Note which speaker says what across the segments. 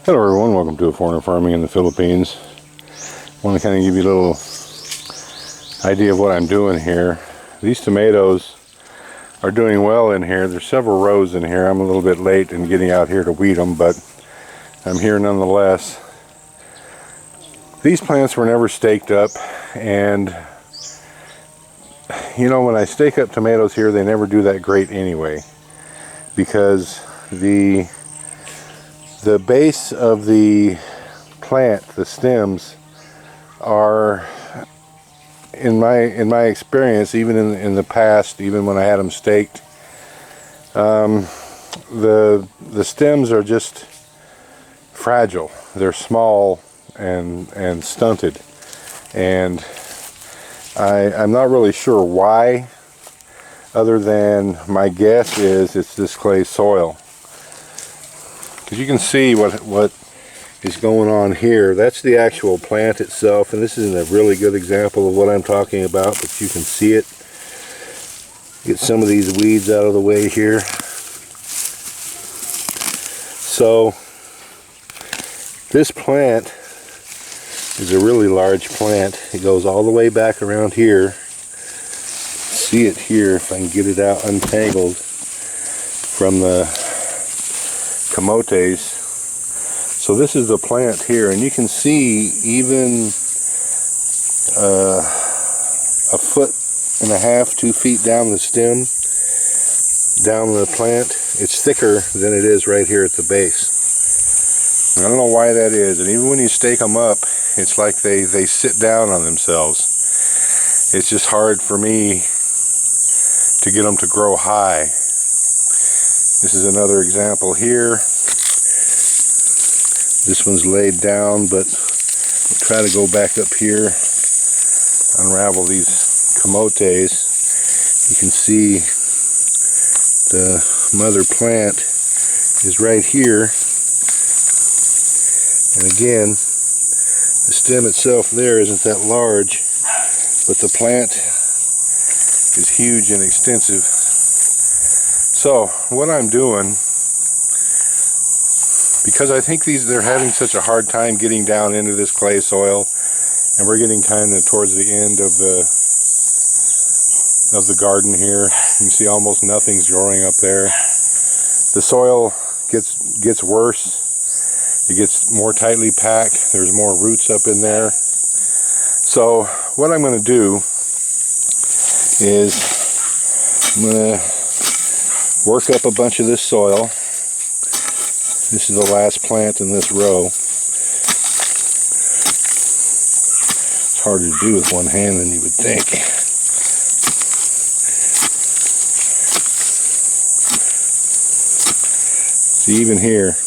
Speaker 1: Hello everyone, welcome to Foreigner Farming in the Philippines. I want to kind of give you a little idea of what I'm doing here. These tomatoes are doing well in here. There's several rows in here. I'm a little bit late in getting out here to weed them, but I'm here nonetheless. These plants were never staked up, and you know, when I stake up tomatoes here, they never do that great anyway, because the base of the plant, the stems, are, in my experience, even in the past, even when I had them staked, the stems are just fragile. They're small and stunted, and I'm not really sure why, other than my guess is it's this clay soil. Because you can see what is going on here. That's the actual plant itself, and this isn't a really good example of what I'm talking about, but you can see it. Get some of these weeds out of the way here. So this plant is a really large plant. It goes all the way back around here. See it here if I can get it out untangled from the camotes. So this is the plant here, and you can see even a foot and a half, 2 feet down the stem, down the plant, it's thicker than it is right here at the base. And I don't know why that is, and even when you stake them up, it's like they sit down on themselves. It's just hard for me to get them to grow high. This is another example here. This one's laid down, but we'll try to go back up here, unravel these camotes. You can see the mother plant is right here. And again, the stem itself there isn't that large, but the plant is huge and extensive. So what I'm doing, because I think they're having such a hard time getting down into this clay soil, and we're getting kind of towards the end of the garden here. You can see almost nothing's growing up there. The soil gets worse. It gets more tightly packed. There's more roots up in there. So what I'm going to do is I'm going to work up a bunch of this soil. This is the last plant in this row. It's harder to do with one hand than you would think. See, even here,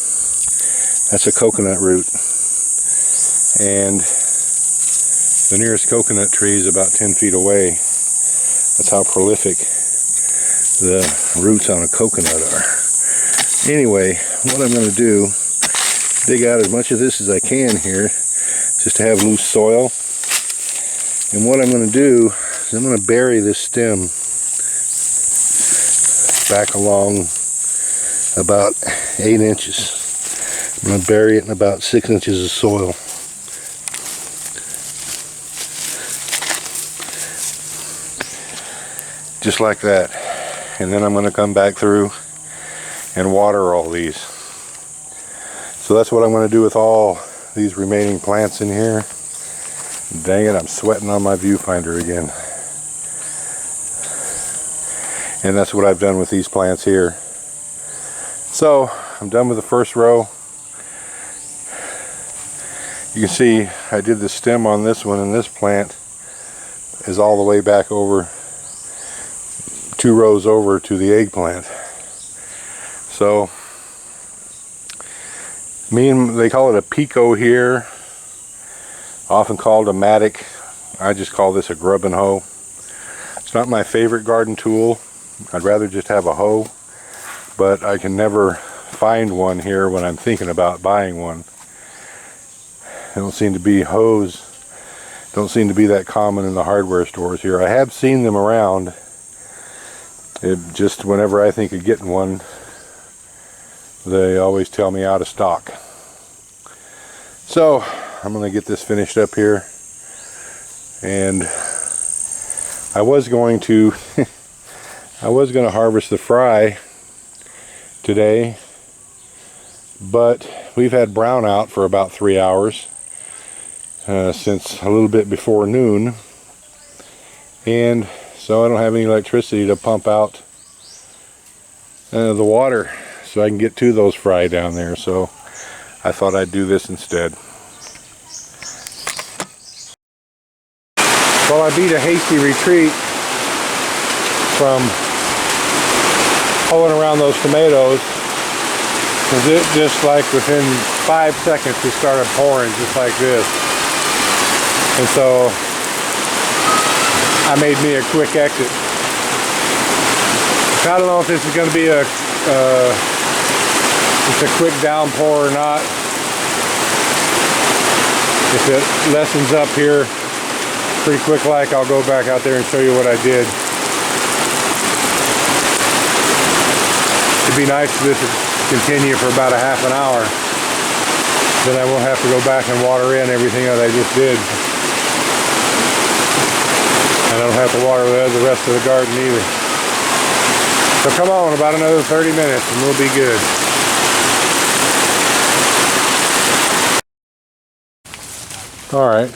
Speaker 1: that's a coconut root. And the nearest coconut tree is about 10 feet away. That's how prolific the roots on a coconut are. Anyway, what I'm going to do, dig out as much of this as I can here, just to have loose soil. And what I'm going to do is I'm going to bury this stem back along about 8 inches. I'm going to bury it in about 6 inches of soil. Just like that. And then I'm going to come back through and water all these. So that's what I'm going to do with all these remaining plants in here. Dang it, I'm sweating on my viewfinder again. And that's what I've done with these plants here. So I'm done with the first row. You can see I did the stem on this one, and this plant is all the way back over 2 rows over to the eggplant. So they call it a pico here, often called a mattock. I just call this a grubbing hoe. It's not my favorite garden tool. I'd rather just have a hoe, but I can never find one here when I'm thinking about buying one. Hoes don't seem to be that common in the hardware stores here. I have seen them around. Just whenever I think of getting one, they always tell me out of stock. So I'm gonna get this finished up here, and I was going to harvest the fry today, but we've had brownout for about 3 hours since a little bit before noon, and so I don't have any electricity to pump out the water so I can get to those fry down there. So I thought I'd do this instead. Well, I beat a hasty retreat from pulling around those tomatoes, because it just like within 5 seconds it started pouring just like this. And so I made me a quick exit. I don't know if this is going to be a quick downpour or not. If it lessens up here pretty quick like, I'll go back out there and show you what I did. It'd be nice if this would continue for about a half an hour. Then I won't have to go back and water in everything that I just did. I don't have to water the rest of the garden either. So come on, about another 30 minutes and we'll be good. Alright,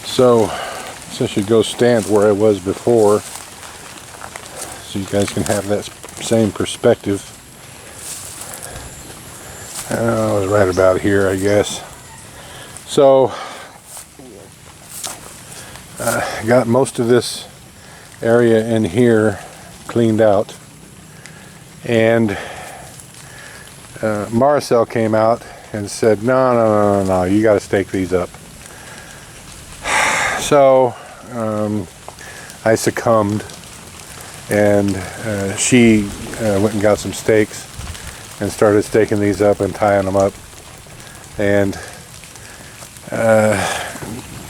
Speaker 1: so I should go stand where I was before so you guys can have that same perspective. I was right about here, I guess. So I got most of this area in here cleaned out, and Maricel came out and said, no, you got to stake these up. So I succumbed, and she went and got some stakes and started staking these up and tying them up, and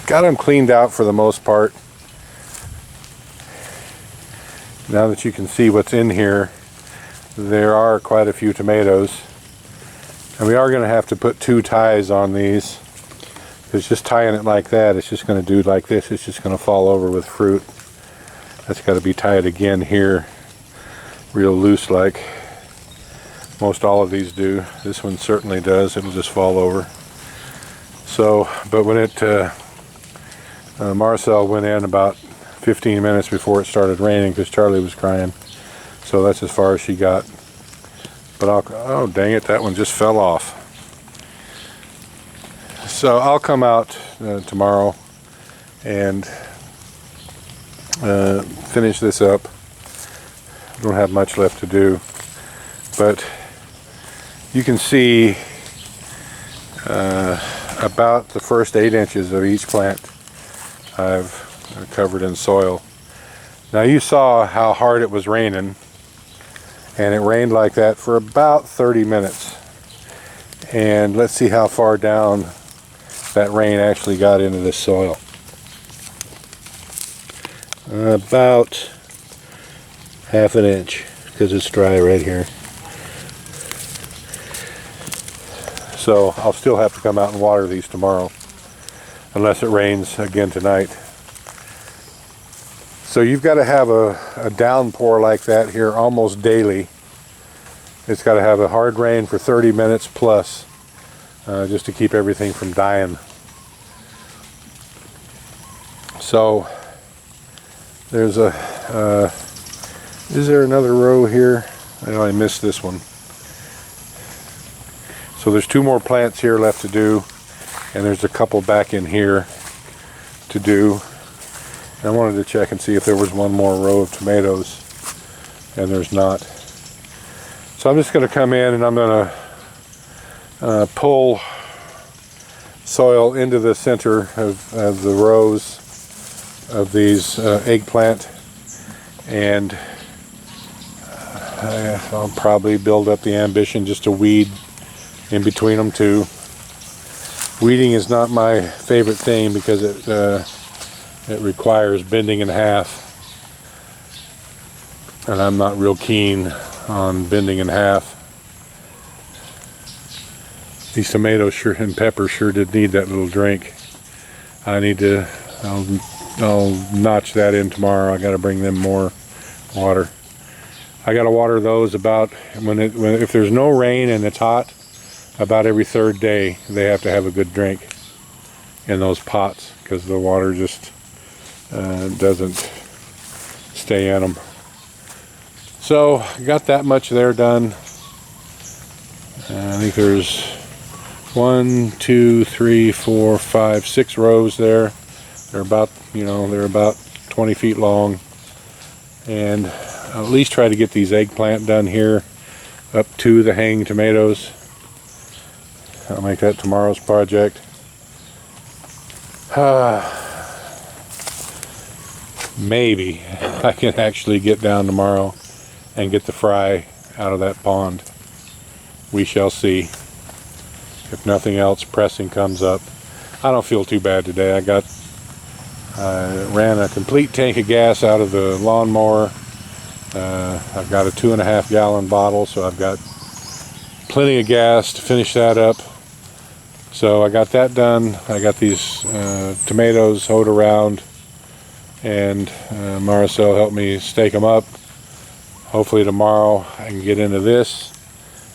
Speaker 1: got them cleaned out for the most part. Now that you can see what's in here, there are quite a few tomatoes. And we are going to have to put 2 ties on these, because just tying it like that, it's just going to do like this. It's just going to fall over with fruit. That's got to be tied again here, real loose like most all of these do. This one certainly does. It'll just fall over. So, but when it, Maricel went in about 15 minutes before it started raining because Charlie was crying. So that's as far as she got. But oh dang it, that one just fell off. So I'll come out tomorrow and finish this up. I don't have much left to do, but you can see about the first 8 inches of each plant I've covered in soil. Now you saw how hard it was raining, and it rained like that for about 30 minutes. And let's see how far down that rain actually got into this soil. About half an inch, because it's dry right here. So I'll still have to come out and water these tomorrow, unless it rains again tonight. So you've got to have a downpour like that here almost daily. It's got to have a hard rain for 30 minutes plus, just to keep everything from dying. So there's is there another row here? I missed this one. So there's 2 more plants here left to do, and there's a couple back in here to do. I wanted to check and see if there was one more row of tomatoes, and there's not. So I'm just going to come in and I'm going to pull soil into the center of the rows of these eggplant, and I'll probably build up the ambition just to weed in between them too. Weeding is not my favorite thing because it requires bending in half, and I'm not real keen on bending in half. These tomatoes sure and peppers sure did need that little drink. I need to, I'll notch that in tomorrow. I got to bring them more water. I got to water those about if there's no rain and it's hot, about every third day they have to have a good drink in those pots, because the water just doesn't stay in them. So got that much there done. I think there's 1, 2, 3, 4, 5, 6 rows there. They're about, they're about 20 feet long, and I'll at least try to get these eggplant done here up to the hanging tomatoes. I'll make that tomorrow's project. Maybe I can actually get down tomorrow and get the fry out of that pond. We shall see. If nothing else pressing comes up. I don't feel too bad today. I ran a complete tank of gas out of the lawnmower. I've got a 2.5 gallon bottle, so I've got plenty of gas to finish that up. So I got that done. I got these tomatoes hoed around, and Maricel helped me stake them up. Hopefully tomorrow I can get into this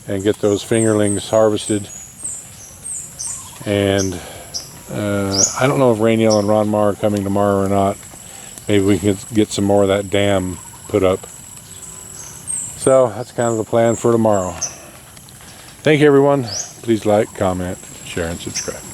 Speaker 1: and get those fingerlings harvested. And I don't know if Rainiel and Ronmar are coming tomorrow or not. Maybe we can get some more of that dam put up. So that's kind of the plan for tomorrow. Thank you, everyone. Please like, comment, share, and subscribe.